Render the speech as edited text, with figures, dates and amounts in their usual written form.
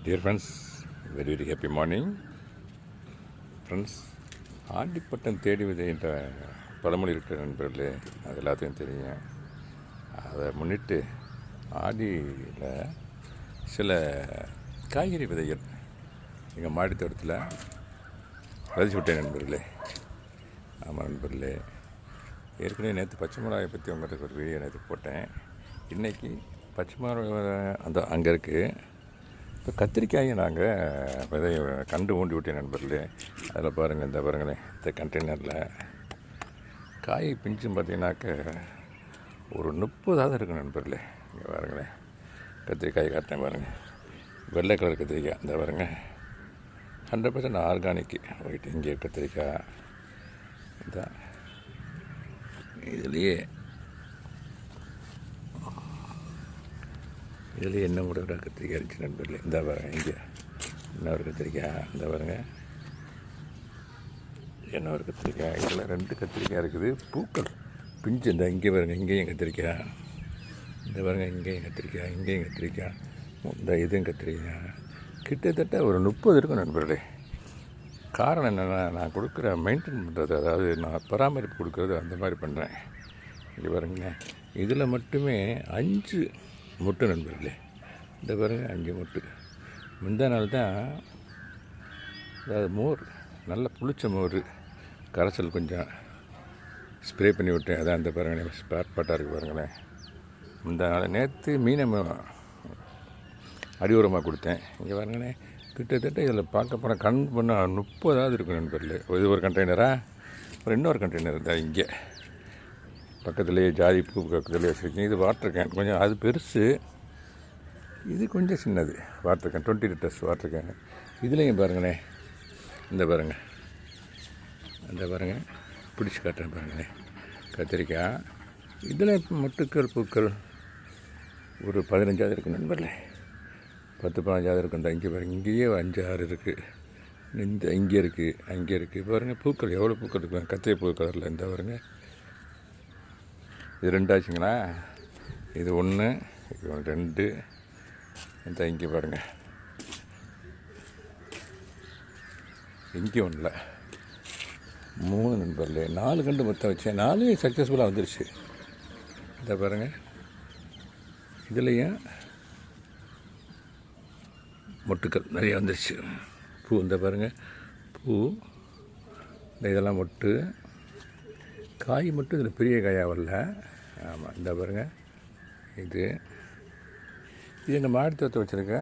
Dear friends, very very happy morning friends. ஆண்டிப்பட்டம் தேடி விதை என்ற பழமொழி இருக்கிற நண்பர்களே, அது எல்லாத்தையும் தெரியும். அதை முன்னிட்டு ஆடியில் சில காய்கறி விதைகள் எங்கள் மாடி தோட்டத்தில் விதைச்சி விட்டேன் நண்பர்களே. ஆமாம் நண்பர்களே, ஏற்கனவே நேற்று பச்சை மிளகாயை பற்றி உங்களுக்கு ஒரு வீடியோ நேற்று போட்டேன். இன்றைக்கி பச்சை மிளகாய் அங்கே இருக்குது. இப்போ கத்திரிக்காயை நாங்கள் விதையை கண்டு ஊண்டி விட்டேன் நண்பர்களே. அதில் பாருங்கள், இந்த பாருங்களேன், இந்த கண்டெய்னரில் காய் பிஞ்சும் பார்த்தீங்கன்னாக்க ஒரு 30 இருக்குது நண்பர்களே. இங்கே பாருங்களேன், கத்திரிக்காய் காட்டினேன் பாருங்கள், வெள்ளை கலர் கத்திரிக்காய். இந்த பாருங்கள், 100% ஆர்கானிக்கு ஒயிட் இங்கே கத்திரிக்காய். இந்த இதுலேயே என்ன கூட ஒரு கத்திரிக்காய் இருந்துச்சு நண்பர்களே. இந்த பாருங்கள், இங்கே என்ன ஒரு கத்திரிக்காய். இந்த பாருங்கள், என்ன ஒரு கத்திரிக்காய். இதில் 2 கத்திரிக்காய் இருக்குது. பூக்கள் பிஞ்சு. இந்த இங்கே பாருங்கள், இங்கேயும் கத்திரிக்காய். இந்த பாருங்கள், இங்கேயும் கத்திரிக்காய், இங்கேயும் கத்திரிக்காய். இந்த இதுவும் கத்திரிக்காய். கிட்டத்தட்ட ஒரு 30 இருக்கும் நண்பர்களே. காரணம் என்னென்னா, நான் கொடுக்குற மெயின்டைன் பண்ணுறது, அதாவது நான் பராமரிப்பு கொடுக்குறது அந்த மாதிரி பண்ணுறேன். இங்கே பாருங்களேன், இதில் மட்டுமே 5 மொட்டு நண்பர்களே. இந்த பாருங்கள், 5 மொட்டு. முந்தா நாள் தான், அதாவது மோர், நல்ல புளிச்ச மோர் கரைசல் கொஞ்சம் ஸ்ப்ரே பண்ணி விட்டேன். அதான் அந்த பாருங்களேன், ஸ்பேர் பாட்டாக இருக்குது பாருங்களேன். முந்தா நாள் நேற்று மீனை அடி உரமாக கொடுத்தேன். இங்கே பாருங்களேன், கிட்டத்தட்ட இதில் பார்க்க போனால் கண் பண்ணால் 30 இருக்கும் நண்பர்களே. இது ஒரு கண்டெய்னரா, அப்புறம் இன்னொரு கண்டெய்னர் இருந்தால் இங்கே பக்கத்துலேயே ஜாதி பூ பக்கத்துலேயே வச்சுருக்கேன். இது வாட்டர் கேன், கொஞ்சம் அது பெருசு, இது கொஞ்சம் சின்னது. Water can 20 litres water can. இதுலேயும் பாருங்களேன், இந்த பாருங்கள், அந்த பாருங்கள், பிடிச்சி காட்டுறேன் பாருங்களேன், கத்திரிக்காய். இதில் மொட்டுக்கள் பூக்கள் ஒரு 15 இருக்குது நண்பர்களே. 10-15 இருக்கும். இந்த இங்கே பாருங்கள், இங்கேயே 5-6 இருக்குது. இந்த இங்கே இருக்குது, அங்கே இருக்குது. பாருங்கள், பூக்கள் எவ்வளோ பூக்கள் இருக்குது. கத்திரி பூ கலரில். இந்த பாருங்கள், இது 2 ஆச்சுங்களா. இது 1, இது 2. இந்த இங்கே பாருங்கள், இங்கே 1 இல்லை, 3 நண்பர்களே. 4 கண்டு மொத்தம் வச்சேன். 4 சக்ஸஸ்ஃபுல்லாக வந்துருச்சு. இந்த பாருங்கள், இதுலேயும் மொட்டுக்கள் நிறைய வந்துருச்சு. பூ இந்த பாருங்கள், பூ இந்த இதெல்லாம் மொட்டு. காய் மட்டும் இதில் பெரிய காயாக வரல. ஆமாம், இந்த பாருங்கள், இது எங்கள் மாடி தோட்டத்தை வச்சுருக்கேன்.